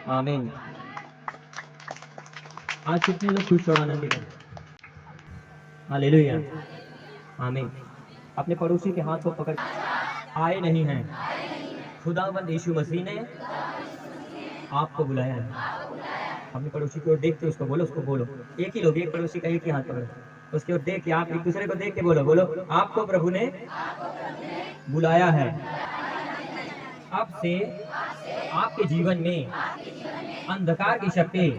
आमीन। आज कितने लोग खुश और आनंदित हैं? हालेलुया, आमीन। अपने पड़ोसी के हाथ को पकड़ आए नहीं हैं, खुदावंद यीशु मसीह ने आपको बुलाया है। अपने पड़ोसी की ओर देखते उसको बोलो, एक ही लोग, एक पड़ोसी का एक ही हाथ पकड़ो, उसकी ओर देख के आप एक दूसरे को देख के बोलो, आपको प्रभु ने बुलाया है। अब से आपके जीवन में अंधकार की शक्ति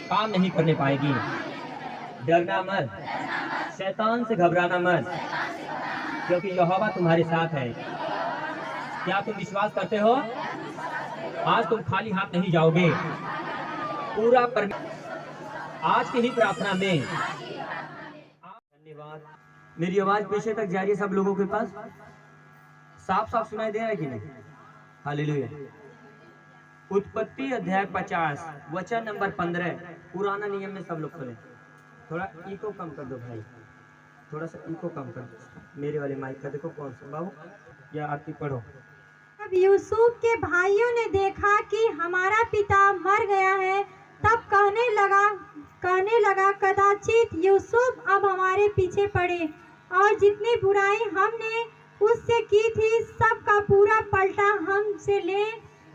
काम नहीं करने पाएगी। डरना मत, शैतान से घबराना मत, क्योंकि यहोवा तुम्हारे साथ है। क्या तुम विश्वास करते हो? आज तुम खाली हाथ नहीं जाओगे। पूरा आज की ही प्रार्थना में। धन्यवाद। मेरी आवाज पीछे तक जा रही है सब लोगों के पास? साफ साफ सुनाई दे रहा है कि नहीं? हालेलुया। उत्पत्ति अध्याय 50 वचन नंबर 15 पुराना नियम में सब लोग खोले। थोड़ा इको कम कर दो भाई, थोड़ा सा इको कम कर दो। मेरे वाले माइक का देखो कौन सा बाबू, या आरती पढ़ो। जब यूसुफ के भाइयों ने देखा कि हमारा पिता मर गया है, तब कहने लगा कदाचित यूसुफ अब हमारे पीछे पड़े और जितनी बुराई हमने उससे की थी सब का पूरा पलटा हमसे ले।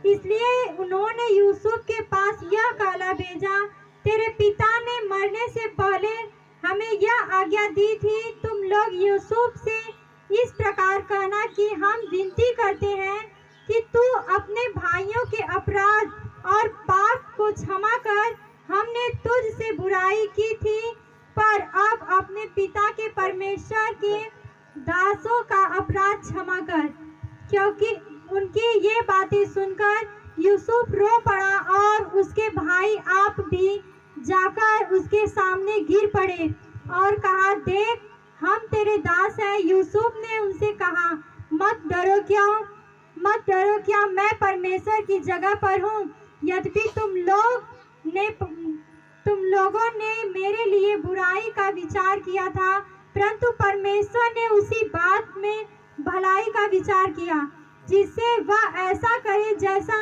इसलिए उन्होंने यूसुफ के पास यह कहला भेजा, तेरे पिता ने मरने से पहले हमें यह आज्ञा दी थी, तुम लोग यूसुफ से इस प्रकार कहना कि हम विनती करते हैं कि तू अपने भाइयों के अपराध और पाप को क्षमा कर। हमने तुझ से बुराई की थी, पर अब अपने पिता के परमेश्वर के दासों का अपराध क्षमा कर। क्योंकि उनकी ये बातें सुनकर यूसुफ रो पड़ा और उसके भाई आप भी जाकर उसके सामने गिर पड़े और कहा, देख हम तेरे दास हैं। यूसुफ ने उनसे कहा, मत डरो क्या, मैं परमेश्वर की जगह पर हूँ। यद्यपि तुम लोगों ने मेरे लिए बुराई का विचार किया था, परंतु परमेश्वर ने उसी बात में भलाई का विचार किया, जिससे वह ऐसा करे जैसा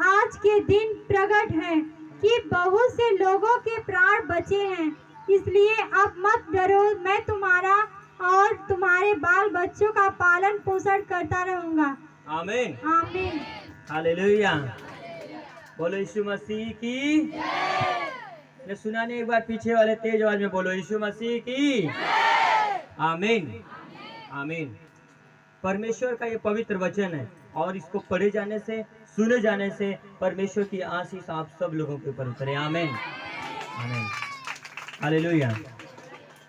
आज के दिन प्रकट है कि बहुत से लोगों के प्राण बचे हैं। इसलिए अब मत डरो, मैं तुम्हारा और तुम्हारे बाल बच्चों का पालन पोषण करता रहूंगा। आमीन, आमीन, हालेलुया। बोलो यीशु मसीह की। ने सुना नहीं? एक बार पीछे वाले तेज आवाज में बोलो, यीशु मसीह की। आमीन, आमीन। परमेश्वर का ये पवित्र वचन है और इसको पढ़े जाने से, सुने जाने से परमेश्वर की आशीष आप सब लोगों के ऊपर उतरे। आमीन, आमीन, हालेलुया,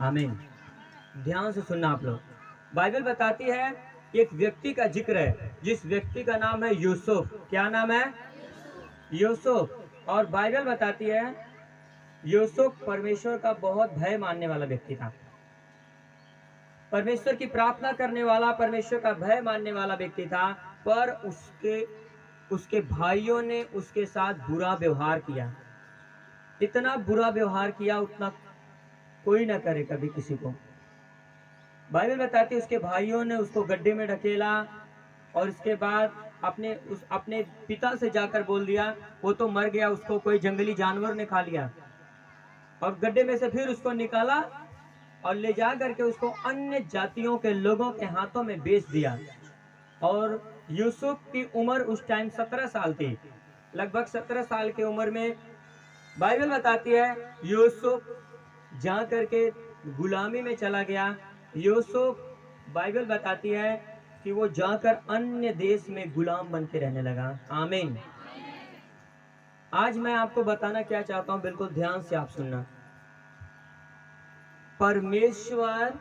आमीन। ध्यान से सुनना आप लोग। बाइबल बताती है एक व्यक्ति का जिक्र है, जिस व्यक्ति का नाम है यूसुफ। क्या नाम है? यूसुफ। और बाइबल बताती है यूसुफ परमेश्वर का बहुत भय मानने वाला व्यक्ति था। परमेश्वर की प्रार्थना करने वाला, परमेश्वर का भय मानने वाला व्यक्ति था, पर उसके भाइयों ने उसके साथ बुरा व्यवहार किया। इतना बुरा व्यवहार किया उतना कोई ना करे कभी किसी को। बाइबल बताती है उसके भाइयों ने उसको गड्ढे में ढकेला और इसके बाद अपने पिता से जाकर बोल दिया, वो तो मर गया, उसको कोई जंगली जानवर ने खा लिया। और गड्ढे में से फिर उसको निकाला और ले जा करके उसको अन्य जातियों के लोगों के हाथों में बेच दिया। और यूसुफ की उम्र उस टाइम 17 साल थी, लगभग 17 साल की उम्र में बाइबल बताती है यूसुफ जा करके गुलामी में चला गया। यूसुफ, बाइबल बताती है कि वो जाकर अन्य देश में गुलाम बन के रहने लगा। आमीन। आज मैं आपको बताना क्या चाहता हूं, बिल्कुल ध्यान से आप सुनना। परमेश्वर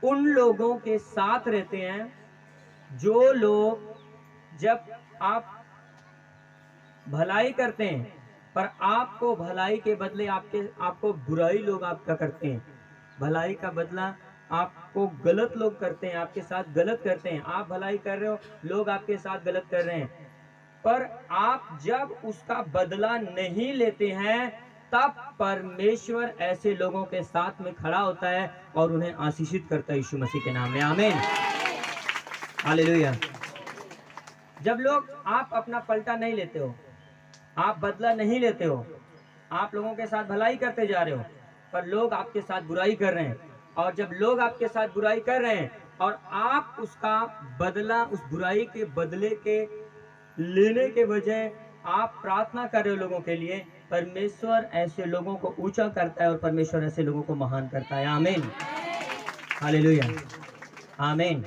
उन लोगों के साथ रहते हैं जो लोग, जब आप भलाई करते हैं पर आपको भलाई के बदले आपको बुराई लोग आपका करते हैं, भलाई का बदला आपको गलत लोग करते हैं, आपके साथ गलत करते हैं। आप भलाई कर रहे हो, लोग आपके साथ गलत कर रहे हैं, पर आप जब उसका बदला नहीं लेते हैं तब परमेश्वर ऐसे लोगों के साथ में खड़ा होता है और उन्हें आशीषित करता है यीशु मसीह के नाम में। आमीन, हालेलुया। जब लोग आप अपना पलटा नहीं लेते हो, आप बदला नहीं लेते हो, आप लोगों के साथ भलाई करते जा रहे हो, पर लोग आपके साथ बुराई कर रहे हैं, और जब लोग आपके साथ बुराई कर रहे हैं और आप उसका बदला, उस बुराई के बदले के लेने के बजाय आप प्रार्थना कर रहे हो लोगों के लिए, परमेश्वर ऐसे लोगों को ऊंचा करता है और परमेश्वर ऐसे लोगों को महान करता है। आमीन, हालेलुया, आमीन।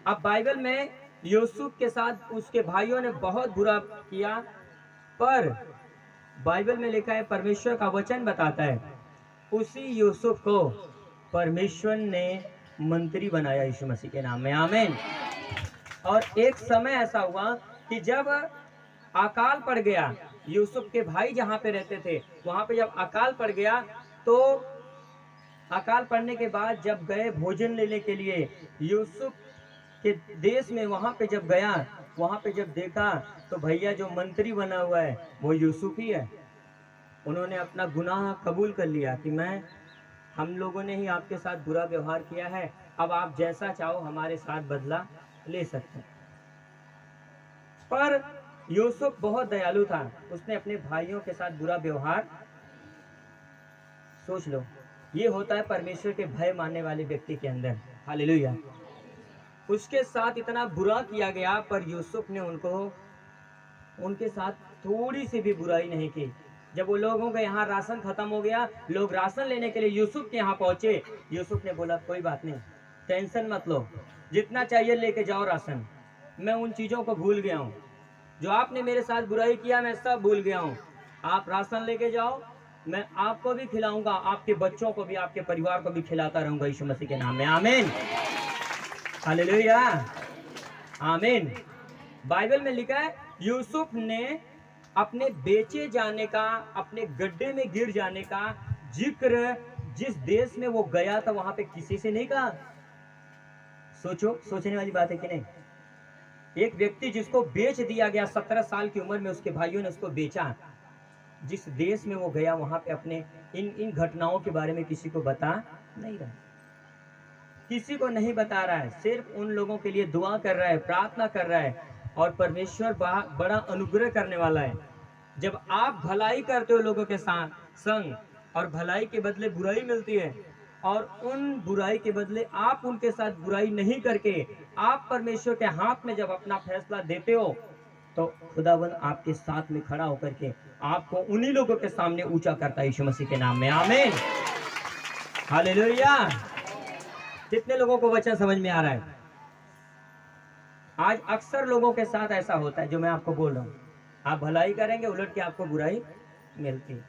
अब बाइबल में यूसुफ के साथ उसके भाइयों ने बहुत बुरा किया, पर बाइबल में लिखा है, परमेश्वर का वचन बताता है, उसी यूसुफ को परमेश्वर ने मंत्री बनाया यीशु मसीह के नाम में। आमीन। और एक समय ऐसा हुआ कि जब अकाल पड़ गया, यूसुफ के भाई जहाँ पे रहते थे वहां पे जब अकाल पड़ गया, तो अकाल पड़ने के बाद जब गए भोजन लेने के लिए यूसुफ के देश में, वहां पे जब गया, वहां पे जब देखा तो भैया जो मंत्री बना हुआ है वो यूसुफ ही है। उन्होंने अपना गुनाह कबूल कर लिया कि हम लोगों ने ही आपके साथ बुरा व्यवहार किया है, अब आप जैसा चाहो हमारे साथ बदला ले सकते हैं। पर यूसुफ बहुत दयालु था, उसने अपने भाइयों के साथ बुरा व्यवहार, सोच लो, ये होता है परमेश्वर के भय मानने वाले व्यक्ति के अंदर। हालेलुया। उसके साथ इतना बुरा किया गया, पर यूसुफ ने उनके साथ थोड़ी सी भी बुराई नहीं की। जब वो लोगों के यहाँ राशन खत्म हो गया, लोग राशन लेने के लिए यूसुफ के यहाँ पहुंचे, यूसुफ ने बोला कोई बात नहीं, टेंशन मत लो, जितना चाहिए लेके जाओ राशन, मैं उन चीज़ों को भूल गया हूँ, जो आपने मेरे साथ बुराई किया मैं सब भूल गया हूँ, आप राशन लेके जाओ, मैं आपको भी खिलाऊंगा, आपके बच्चों को भी, आपके परिवार को भी खिलाता रहूंगा यीशु मसीह के नाम में। आमीन, हालेलुया, आमीन। बाइबल में लिखा है, यूसुफ ने अपने बेचे जाने का, अपने गड्ढे में गिर जाने का जिक्र जिस देश में वो गया था वहां पे किसी से नहीं कहा। सोचो, सोचने वाली बात है कि नहीं? एक व्यक्ति जिसको बेच दिया गया 17 साल की उम्र में, उसके भाइयों ने उसको बेचा, जिस देश में वो गया वहां पे अपने इन घटनाओं के बारे में किसी को बता नहीं रहा, किसी को नहीं बता रहा है, सिर्फ उन लोगों के लिए दुआ कर रहा है, प्रार्थना कर रहा है। और परमेश्वर बड़ा अनुग्रह करने वाला है। जब आप भलाई करते हो लोगों के साथ संग, और भलाई के बदले बुराई मिलती है, और उन बुराई के बदले आप उनके साथ बुराई नहीं करके आप परमेश्वर के हाथ में जब अपना फैसला देते हो, तो खुदावंद आपके साथ में खड़ा होकर के आपको उन्हीं लोगों के सामने ऊंचा करता है यीशु मसीह के नाम में। आमीन, हालेलुया। कितने लोगों को वचन समझ में आ रहा है? आज अक्सर लोगों के साथ ऐसा होता है जो मैं आपको बोल रहा हूँ, आप भलाई करेंगे उलट के आपको बुराई मिलती है।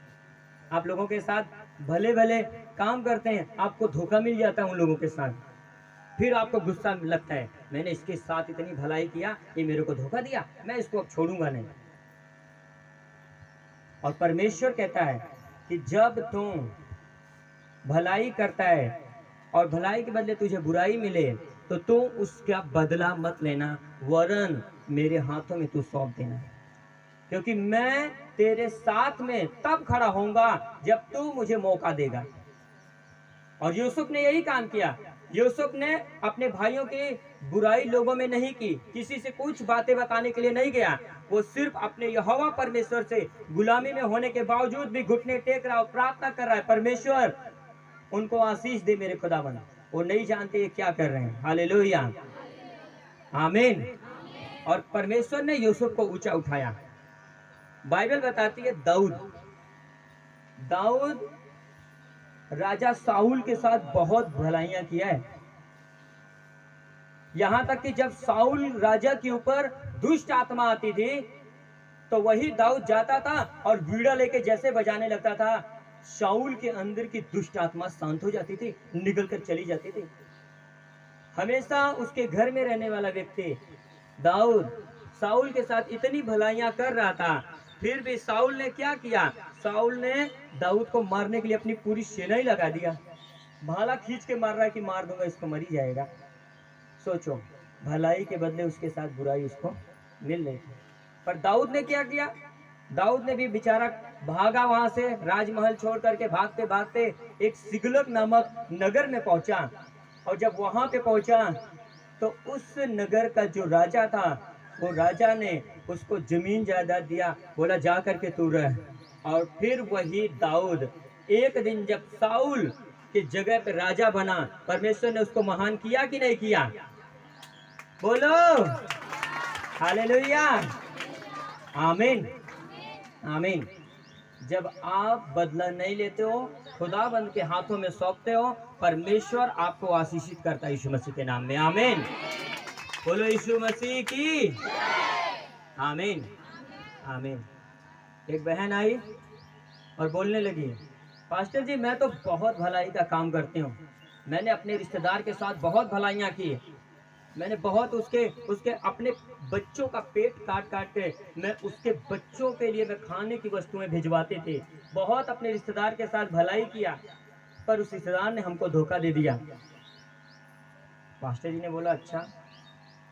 आप लोगों के साथ भले भले काम करते हैं, आपको धोखा मिल जाता है उन लोगों के साथ, फिर आपको गुस्सा लगता है, मैंने इसके साथ इतनी भलाई किया, ये मेरे को धोखा दिया, मैं इसको अब छोड़ूंगा नहीं। और परमेश्वर कहता है कि जब तुम भलाई करता है और भलाई के बदले तुझे बुराई मिले, तो तू उसका बदला मत लेना, वरन मेरे हाथों में तू सौंप देना, क्योंकि मैं तेरे साथ में तब खड़ा होऊंगा जब तू मुझे मौका देगा। और यूसुफ ने यही काम किया। यूसुफ ने अपने भाइयों की बुराई लोगों में नहीं की, किसी से कुछ बातें बताने के लिए नहीं गया, वो सिर्फ अपने यहोवा परमेश्वर से गुलामी में होने के बावजूद भी घुटने टेक रहा और प्रार्थना कर रहा है, परमेश्वर उनको आशीष दे मेरे खुदावंद, वो नहीं जानते ये क्या कर रहे हैं। हालेलुया, आमीन। और परमेश्वर ने यूसुफ को ऊंचा उठाया। बाइबल बताती है दाऊद राजा साउल के साथ बहुत भलाइयां किया है, यहां तक कि जब साउल राजा के ऊपर दुष्ट आत्मा आती थी तो वही दाऊद जाता था और वीणा लेके जैसे बजाने लगता था, शाऊल के अंदर की दुष्ट आत्मा शांत हो जाती थी, निकल कर चली जाती थी। हमेशा उसके घर में रहने वाला व्यक्ति दाऊद साउल के साथ इतनी भलाइयां कर रहा था, फिर भी साउल ने क्या किया? साउल ने दाऊद को मारने के लिए अपनी पूरी सेना ही लगा दिया, भाला खींच के मार रहा है कि मार दूंगा इसको, मर ही जाएगा। सोचो, भलाई के बदले उसके साथ बुराई उसको मिल रही थी। पर दाऊद ने क्या किया? दाऊद ने भी बेचारा भागा, वहां से राजमहल छोड़ करके भागते भागते एक सिगलग नामक नगर में पहुंचा। और जब वहां पे पहुंचा तो उस नगर का जो राजा था वो राजा ने उसको जमीन जायदाद दिया, बोला जा करके तू रह। और फिर वही दाऊद एक दिन जब साउल की जगह पे राजा बना, परमेश्वर ने उसको महान किया कि नहीं किया? बोलो हालेलुया, आमीन आमीन। जब आप बदला नहीं लेते हो, खुदाबंद के हाथों में सौंपते हो, परमेश्वर आपको आशीषित करता है यीशु मसीह के नाम में, आमीन। बोलो यीशु मसीह की आमीन आमीन। एक बहन आई और बोलने लगी, पास्टर जी मैं तो बहुत भलाई का काम करती हूँ, मैंने अपने रिश्तेदार के साथ बहुत भलाइयाँ की, मैंने बहुत उसके अपने बच्चों का पेट काट काट के मैं उसके बच्चों के लिए मैं खाने की वस्तुएं भिजवाते थे, बहुत अपने रिश्तेदार के साथ भलाई किया, पर उस रिश्तेदार ने हमको धोखा दे दिया। पास्टर जी ने बोला अच्छा,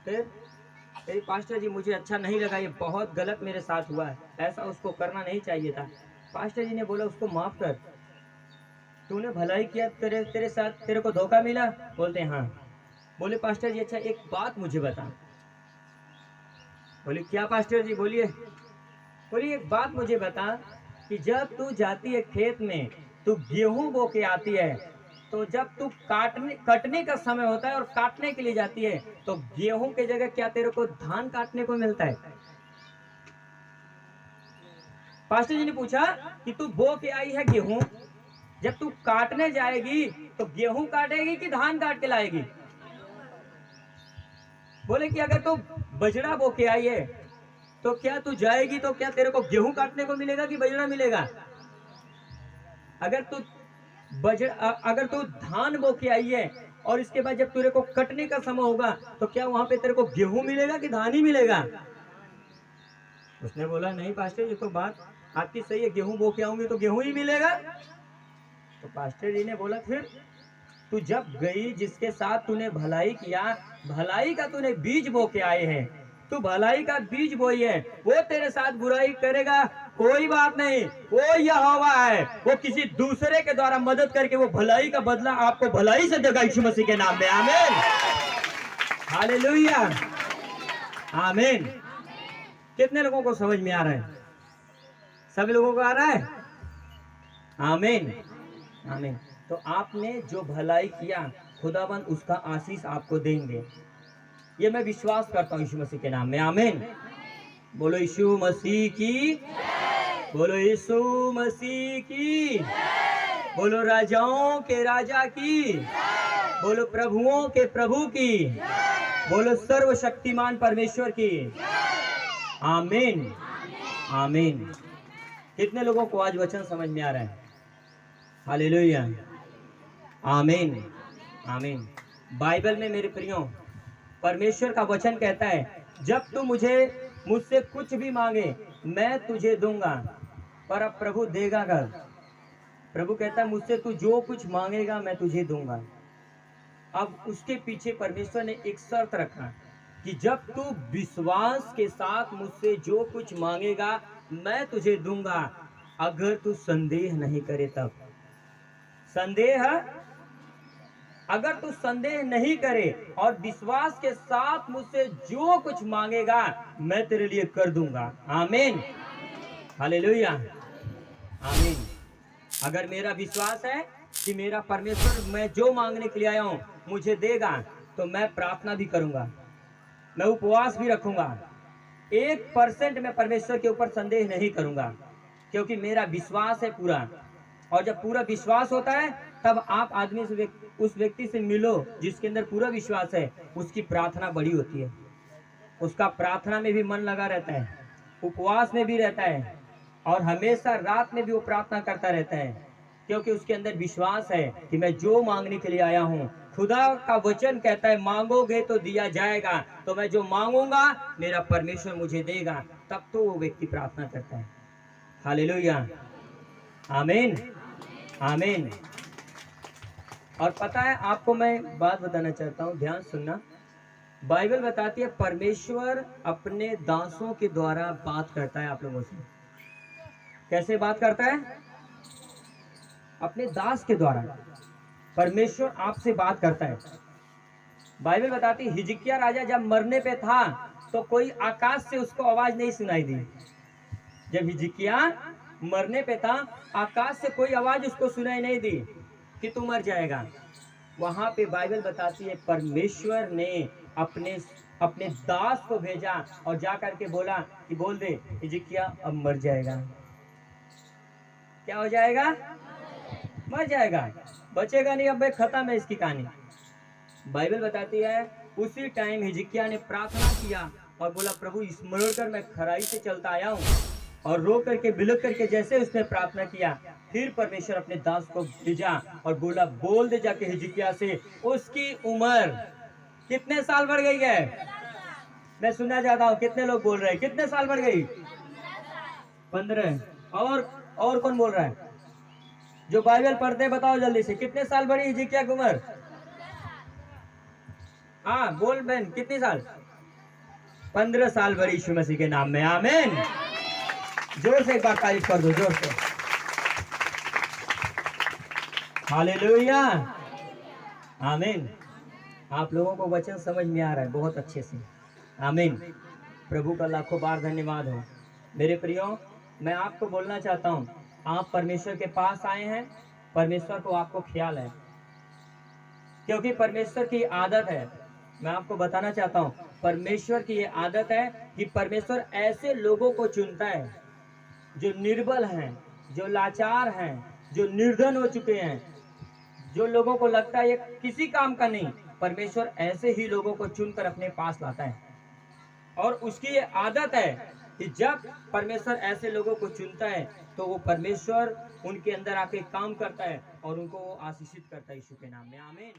फिर पास्टर जी मुझे अच्छा नहीं लगा, ये बहुत गलत मेरे साथ हुआ है, ऐसा उसको करना नहीं चाहिए था। पास्टर जी ने बोला उसको माफ कर, तूने भलाई किया, तेरे साथ तेरे को धोखा मिला? बोलते हाँ। बोले पास्टर जी अच्छा एक बात मुझे बता। बोले क्या पास्टर जी बोलिए। बोलिए एक बात मुझे बता कि जब तू जाती है खेत में, तू गेहूं बो के आती है, तो जब तू कटने का समय होता है और काटने के लिए जाती है, तो गेहूं के जगह क्या तेरे को धान काटने को मिलता है? पास्टर जी ने पूछा कि तू बो के आई है गेहूं, जब तू काटने जाएगी तो गेहूं काटेगी कि धान काट के लाएगी? बोले कि अगर तू बजड़ा बो के आई है तो क्या तू जाएगी तो क्या तेरे को गेहूं काटने को मिलेगा कि बजड़ा मिलेगा? अगर तू धान बो के आई है और इसके बाद जब तेरे को कटने का समय होगा तो क्या वहां पे तेरे को गेहूं मिलेगा कि धान ही मिलेगा? उसने बोला नहीं पास्टर ये तो बात आपकी सही है, गेहूं बो के आऊंगी तो गेहूं ही मिलेगा। तो पास्टर जी ने बोला फिर तू जब गई, जिसके साथ तूने भलाई किया, भलाई का तूने बीज बो के आए हैं, तू भलाई का बीज बोई है, वो तेरे साथ बुराई करेगा कोई बात नहीं, वो यहोवा है, वो किसी दूसरे के द्वारा मदद करके वो भलाई का बदला आपको भलाई से देगा यीशु मसीह के नाम में, आमीन हालेलुया आमीन। कितने लोगों को समझ में आ रहा है? सभी लोगों को आ रहा है? आमीन आमीन। तो आपने जो भलाई किया खुदाबंद उसका आशीष आपको देंगे, ये मैं विश्वास करता हूँ यीशु मसीह के नाम में, आमीन। बोलो यीशु मसीह की, बोलो यीशु मसीह की, बोलो राजाओं के राजा की, बोलो प्रभुओं के प्रभु की, बोलो सर्वशक्तिमान परमेश्वर की, आमीन आमीन। कितने लोगों को आज वचन समझ में आ रहा है? हालेलुया आमीन आमीन। बाइबल में मेरे प्रियो परमेश्वर का वचन कहता है जब तू मुझसे कुछ भी मांगे मैं तुझे दूंगा। पर अब प्रभु देगा कर, प्रभु कहता है मुझसे तू जो कुछ मांगेगा मैं तुझे दूंगा। अब उसके पीछे परमेश्वर ने एक शर्त रखा कि जब तू विश्वास के साथ मुझसे जो कुछ मांगेगा मैं तुझे दूंगा, अगर तू संदेह नहीं करे तब। अगर तू संदेह नहीं करे और विश्वास के साथ मुझसे जो कुछ मांगेगा मैं तेरे लिए कर दूंगा, आमीन हालेलुया आमीन। अगर मेरा विश्वास है कि मेरा परमेश्वर मैं जो मांगने के लिए आया हूं मुझे देगा, तो मैं प्रार्थना भी करूंगा, मैं उपवास भी रखूंगा, 1% मैं परमेश्वर के ऊपर संदेह नहीं करूंगा, क्योंकि मेरा विश्वास है पूरा। और जब पूरा विश्वास होता है तब आप आदमी से उस व्यक्ति से मिलो जिसके अंदर पूरा विश्वास है, उसकी प्रार्थना बड़ी होती है, उसका प्रार्थना में भी मन लगा रहता है, उपवास में भी रहता है और हमेशा रात में भी वो प्रार्थना करता रहता है, क्योंकि उसके अंदर विश्वास है कि मैं जो मांगने के लिए आया हूँ, खुदा का वचन कहता है मांगोगे तो दिया जाएगा, तो मैं जो मांगूंगा मेरा परमेश्वर मुझे देगा। तब तो वो व्यक्ति प्रार्थना करता है, हालेलुया आमीन आमीन। और पता है आपको मैं बात बताना चाहता हूँ, ध्यान सुनना। बाइबल बताती है परमेश्वर अपने दासों के द्वारा बात करता है आप लोगों से। कैसे बात करता है? अपने दास के द्वारा परमेश्वर आपसे बात करता है। बाइबल बताती है हिजकिय्याह राजा जब मरने पे था तो कोई आकाश से उसको आवाज नहीं सुनाई दी। जब हिजकिय्याह मरने पे था, आकाश से कोई आवाज उसको सुनाई नहीं दी कि तू मर जाएगा। वहां पे बाइबल बताती है परमेश्वर ने अपने अपने दास को भेजा और जा करके बोला कि बोल दे हिजकिय्याह अब मर जाएगा। क्या हो जाएगा? मर जाएगा, बचेगा नहीं, अब भाई खत्म है इसकी कहानी। बाइबल बताती है उसी टाइम हिजकिय्याह ने प्रार्थना किया और बोला प्रभु स्मरण कर, मैं खराई से चलता आया हूँ। और रो करके बिलख करके जैसे उसने प्रार्थना किया, फिर परमेश्वर अपने दास को भेजा और बोला बोल दे जाके हिजकिय्याह से उसकी उम्र कितने साल बढ़ गई है। मैं सुनना चाहता हूँ कितने लोग बोल रहे हैं कितने साल बढ़ गई? 15। और कौन बोल रहा है? जो बाइबल पढ़ते हैं बताओ जल्दी से, कितने साल बढ़ी हिजकिय्याह की उम्र? हाँ बोल बहन, कितनी साल? 15 साल बढ़ी यीशु मसीह के नाम में, आमीन। जोर से एक बार तारीफ कर दो, जोर से। हालेलुया, आमीन। आप लोगों को वचन समझ में आ रहा है बहुत अच्छे से, आमीन। प्रभु का लाखों बार धन्यवाद हो। मेरे प्रियो, मैं आपको बोलना चाहता हूँ, आप परमेश्वर के पास आए हैं, परमेश्वर को आपको ख्याल है, क्योंकि परमेश्वर की आदत है। मैं आपको बताना चाहता हूँ परमेश्वर की ये आदत है कि परमेश्वर ऐसे लोगों को चुनता है जो निर्बल हैं, जो लाचार हैं, जो निर्धन हो चुके हैं, जो लोगों को लगता है ये किसी काम का नहीं, परमेश्वर ऐसे ही लोगों को चुनकर अपने पास लाता है। और उसकी ये आदत है कि जब परमेश्वर ऐसे लोगों को चुनता है तो वो परमेश्वर उनके अंदर आके काम करता है और उनको वो आशीषित करता है यीशु के नाम में, आमीन।